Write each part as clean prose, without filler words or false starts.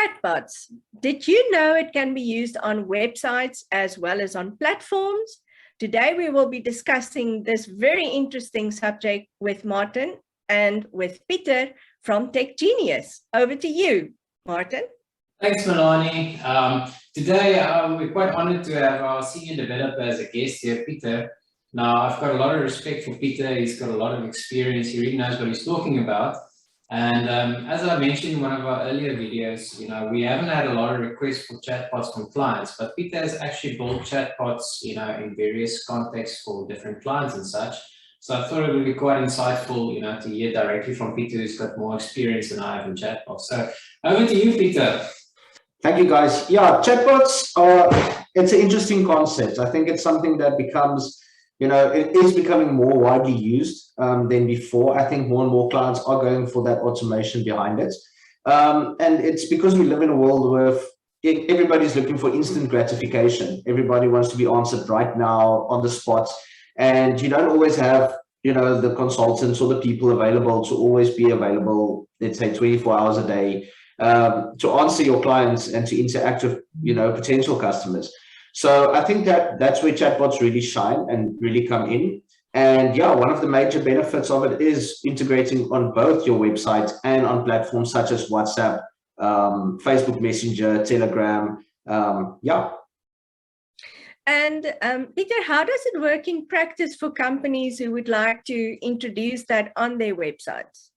Chatbots. Did you know it can be used on websites as well as on platforms? Today we will be discussing this very interesting subject with Maarten and with Pieter from Tech Genius. Over to you, Maarten. Thanks, Melanie. Today we're quite honored to have our senior developer as a guest here, Pieter. Now, I've got a lot of respect for Pieter. He's got a lot of experience. He really knows what he's talking about. And as I mentioned in one of our earlier videos, we haven't had a lot of requests for chatbots from clients, but Pieter has actually built chatbots, in various contexts for different clients and such. So I thought it would be quite insightful, to hear directly from Pieter, who's got more experience than I have in chatbots. So over to you, Pieter. Thank you, guys. Yeah, chatbots it's an interesting concept. I think it's something that becomes, it is becoming more widely used than before. I think more and more clients are going for that automation behind it. And it's because we live in a world where everybody's looking for instant gratification. Everybody wants to be answered right now on the spot. And you don't always have, the consultants or the people available to always be available, let's say 24 hours a day, to answer your clients and to interact with, potential customers. So I think that's where chatbots really shine and really come in. And yeah, one of the major benefits of it is integrating on both your website and on platforms such as WhatsApp, Facebook Messenger, Telegram. Yeah. And Pieter, how does it work in practice for companies who would like to introduce that on their websites?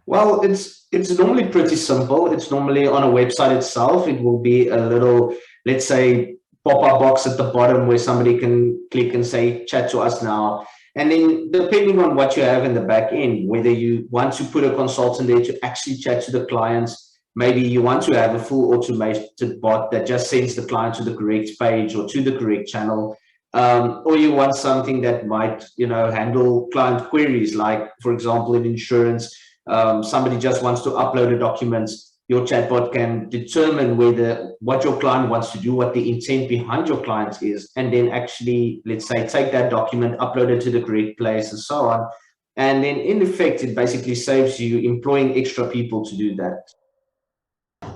Well, it's normally pretty simple. It's normally on a website itself. It will be a little, let's say, pop-up box at the bottom where somebody can click and say, chat to us now. And then depending on what you have in the back end, whether you want to put a consultant there to actually chat to the clients, maybe you want to have a full automated bot that just sends the client to the correct page or to the correct channel. Or you want something that might, handle client queries, like, for example, in insurance, somebody just wants to upload a document. Your chatbot can determine what your client wants to do, what the intent behind your client is, and then actually, let's say, take that document, upload it to the correct place, and so on. And then, in effect, it basically saves you employing extra people to do that.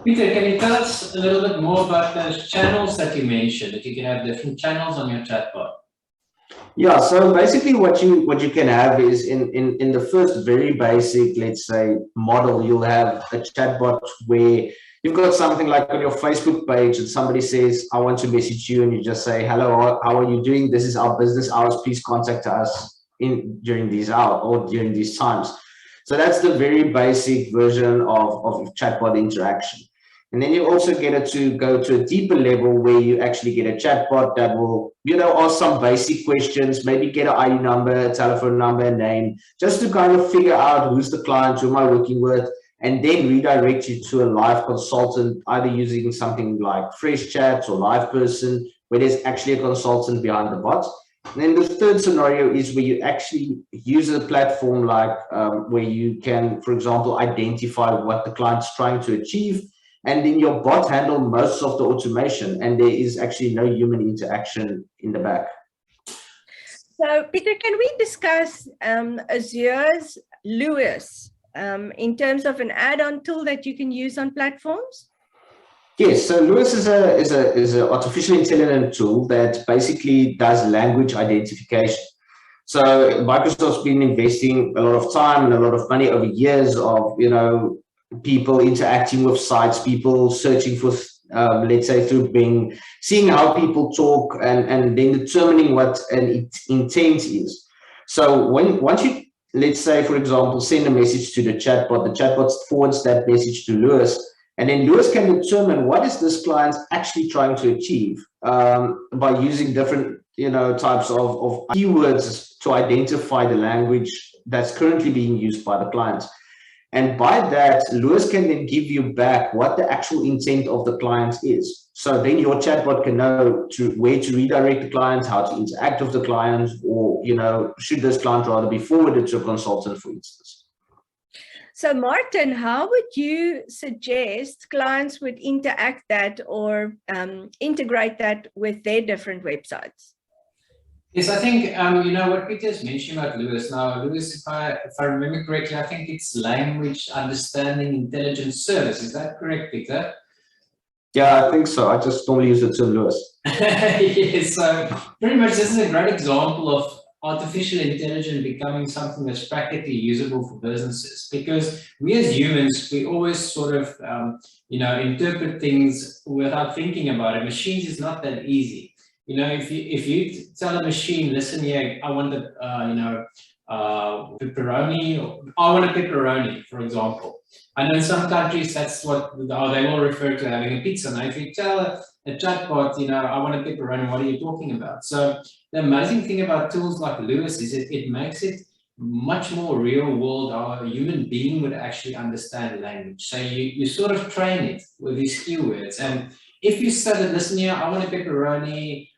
Pieter, can you tell us a little bit more about those channels that you mentioned, that you can have different channels on your chatbot? Yeah, so basically what you can have is in the first very basic, let's say, model, you'll have a chatbot where you've got something like on your Facebook page and somebody says, I want to message you, and you just say, hello, how are you doing? This is our business hours. Please contact us during these hours or during these times. So that's the very basic version of chatbot interaction. And then you also get it to go to a deeper level where you actually get a chatbot that will, ask some basic questions, maybe get an ID number, a telephone number, a name, just to kind of figure out who's the client, who am I working with, and then redirect you to a live consultant, either using something like Fresh Chat or Live Person, where there's actually a consultant behind the bot. And then the third scenario is where you actually use a platform like where you can, for example, identify what the client's trying to achieve. And then your bot handle most of the automation, and there is actually no human interaction in the back. So, Pieter, can we discuss Azure's Lewis in terms of an add-on tool that you can use on platforms? Yes, so Lewis is an artificial intelligence tool that basically does language identification. So Microsoft's been investing a lot of time and a lot of money over years of, people interacting with sites, people searching for, let's say, through Bing, seeing how people talk and then determining what an intent is. So once you, let's say, for example, send a message to the chatbot forwards that message to Lewis, and then Lewis can determine what is this client actually trying to achieve by using different, types of keywords to identify the language that's currently being used by the client. And by that, Lewis can then give you back what the actual intent of the client is. So then your chatbot can know where to redirect the client, how to interact with the client, or, should this client rather be forwarded to a consultant, for instance. So, Maarten, how would you suggest clients would interact that or integrate that with their different websites? Yes, I think you know what Peter's mentioned about Lewis. Now, Lewis, if I remember correctly, I think it's language understanding intelligence service. Is that correct, Peter? Yeah, I think so. I just normally use the term Lewis. Yes, so pretty much this is a great example of artificial intelligence becoming something that's practically usable for businesses, because we as humans, we always sort of you know, interpret things without thinking about it. Machines is not that easy. You know, if you tell a machine, listen here, I want the you know, pepperoni, or I want a pepperoni, for example. I know in some countries that's what they will refer to having a pizza. Now, if you tell a chatbot, you know, I want a pepperoni, what are you talking about? So the amazing thing about tools like Lewis is it makes it much more real world. How a human being would actually understand language. So you sort of train it with these keywords. And if you said, listen here, I want a pepperoni,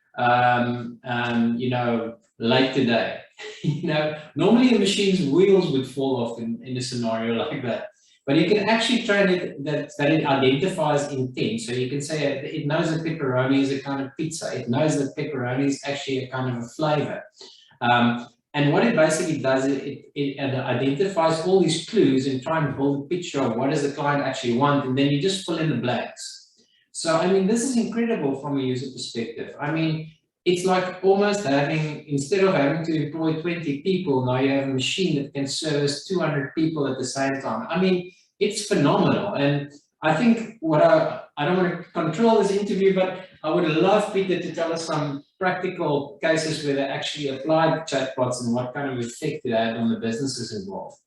you know, late today, you know, normally the machine's wheels would fall off in a scenario like that. But you can actually train it that it identifies intent. So you can say it knows that pepperoni is a kind of pizza. It knows that pepperoni is actually a kind of a flavor. And what it basically does, it identifies all these clues and try and build a picture of what does the client actually want, and then you just fill in the blanks. So, I mean, this is incredible from a user perspective. I mean, it's like almost having, instead of having to employ 20 people, now you have a machine that can service 200 people at the same time. I mean, it's phenomenal. And I think what I don't want to control this interview, but I would love Peter to tell us some practical cases where they actually applied chatbots and what kind of effect it had on the businesses involved.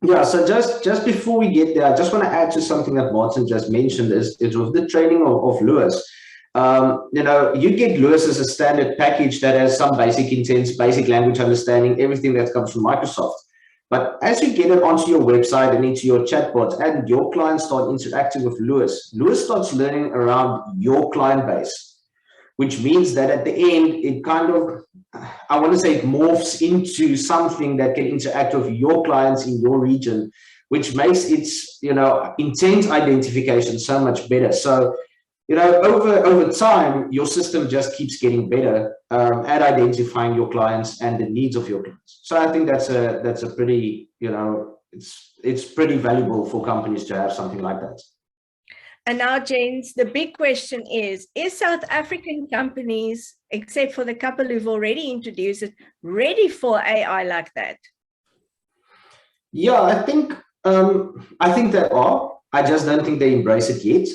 Yeah, so just before we get there, I just want to add to something that Maarten just mentioned is with the training of Lewis. You know, you get Lewis as a standard package that has some basic intents, basic language understanding, everything that comes from Microsoft. But as you get it onto your website and into your chatbot and your clients start interacting with Lewis, Lewis starts learning around your client base, which means that at the end, it kind of, I want to say, it morphs into something that can interact with your clients in your region, which makes its, you know, intent identification so much better. So, you know, over time, your system just keeps getting better at identifying your clients and the needs of your clients. So I think that's a pretty, you know, it's pretty valuable for companies to have something like that. And now, James, the big question is South African companies, except for the couple who've already introduced it, ready for AI like that? Yeah, I think they are. I just don't think they embrace it yet.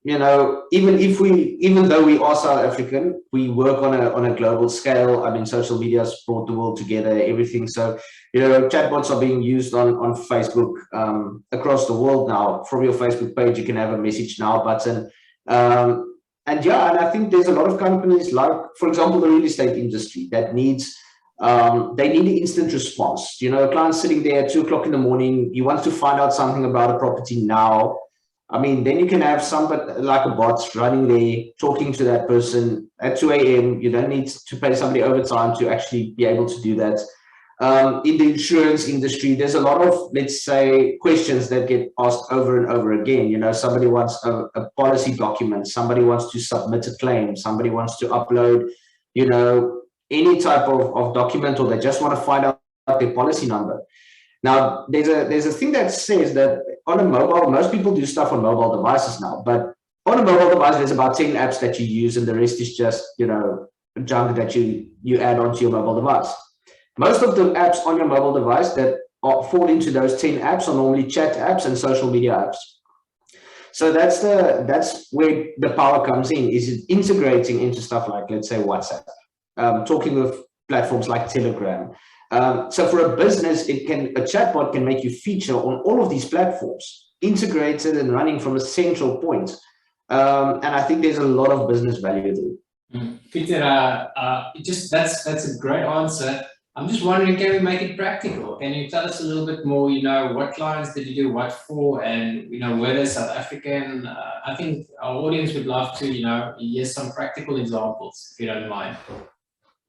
You know, even though we are South African, we work on a global scale. I mean, social media has brought the world together, everything. So, you know, chatbots are being used on Facebook across the world now. From your Facebook page, you can have a message now button. And yeah, and I think there's a lot of companies like, for example, the real estate industry that needs, they need an instant response. You know, a client sitting there at 2 o'clock in the morning, he wants to find out something about a property now. I mean, then you can have somebody like a bot running there, talking to that person at 2 a.m. You don't need to pay somebody overtime to actually be able to do that. In the insurance industry, there's a lot of, let's say, questions that get asked over and over again. You know, somebody wants a policy document, somebody wants to submit a claim, somebody wants to upload, you know, any type of document, or they just want to find out their policy number. Now, there's a thing that says that on a mobile, most people do stuff on mobile devices now, but on a mobile device, there's about 10 apps that you use, and the rest is just, you know, junk that you add onto your mobile device. Most of the apps on your mobile device that fall into those 10 apps are normally chat apps and social media apps. So that's where the power comes in, is integrating into stuff like, let's say, WhatsApp, talking with platforms like Telegram. So for a business, a chatbot can make you feature on all of these platforms, integrated and running from a central point. And I think there's a lot of business value there. Peter, that's a great answer. I'm just wondering, can we make it practical? Can you tell us a little bit more, you know, what clients did you do what for, and, you know, whether South African? I think our audience would love to, you know, hear some practical examples, if you don't mind.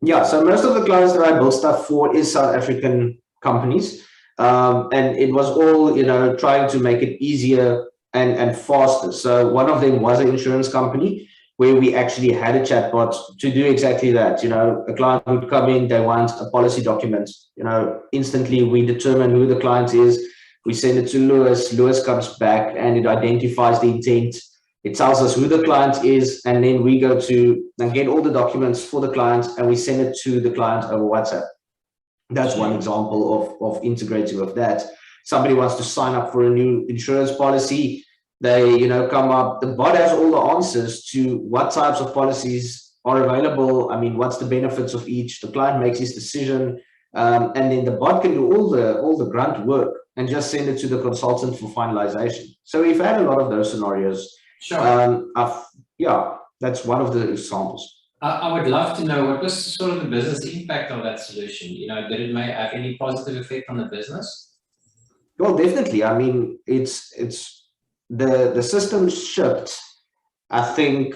Yeah, so most of the clients that I built stuff for is South African companies. And it was all, you know, trying to make it easier and faster. So one of them was an insurance company. where we actually had a chatbot to do exactly that. You know, a client would come in, they want a policy document. You know, instantly we determine who the client is. We send it to Lewis. Lewis comes back and it identifies the intent. It tells us who the client is, and then we go to and get all the documents for the client, and we send it to the client over WhatsApp. That's one example of integrating with that. Somebody wants to sign up for a new insurance policy. They, you know, come up, the bot has all the answers to what types of policies are available. I mean, what's the benefits of each? The client makes his decision, and then the bot can do all the grunt work and just send it to the consultant for finalization. So we've had a lot of those scenarios. Sure. Yeah, that's one of the examples. I would love to know what was sort of the business impact of that solution. You know, did it have any positive effect on the business? Well, definitely. I mean, it's the system shipped, I think,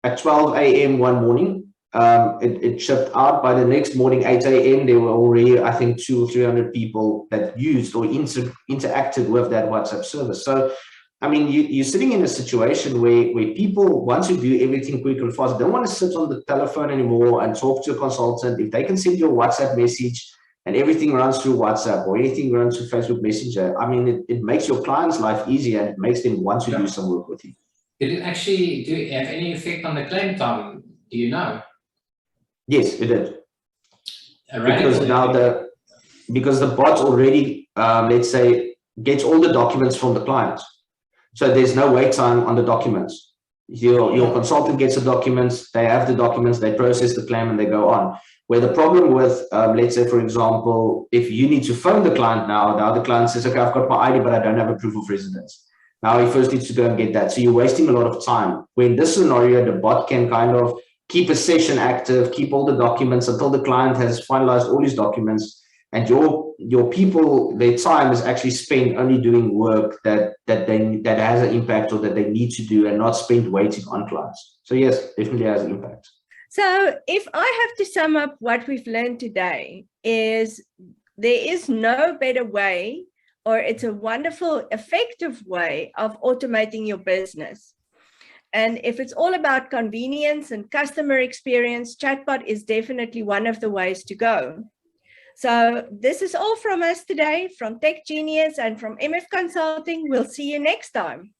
at 12 a.m. one morning. It shipped out. By the next morning, 8 a.m., there were already, I think, 200 or 300 people that used or interacted with that WhatsApp service. So, I mean, you're sitting in a situation where people want to do everything quick and fast. They don't want to sit on the telephone anymore and talk to a consultant. If they can send you a WhatsApp message and everything runs through WhatsApp or anything runs through Facebook Messenger, I mean, it makes your client's life easier and it makes them want to do some work with you. Did it actually have any effect on the claim time? Do you know? Yes, it did. Because now because the bot already, let's say, gets all the documents from the client. So there's no wait time on the documents. Your consultant gets the documents, they have the documents, they process the claim and they go on. Where the problem with, let's say, for example, if you need to phone the client now, the other client says, okay, I've got my ID, but I don't have a proof of residence. Now he first needs to go and get that. So you're wasting a lot of time. Where in this scenario, the bot can kind of keep a session active, keep all the documents until the client has finalized all his documents. And your people, their time is actually spent only doing work that has an impact or that they need to do, and not spent waiting on clients. So yes, definitely has an impact. So if I have to sum up what we've learned today, is there is no better way, or it's a wonderful, effective way of automating your business. And if it's all about convenience and customer experience, chatbot is definitely one of the ways to go. So this is all from us today, from Tech Genius and from MF Consulting. We'll see you next time.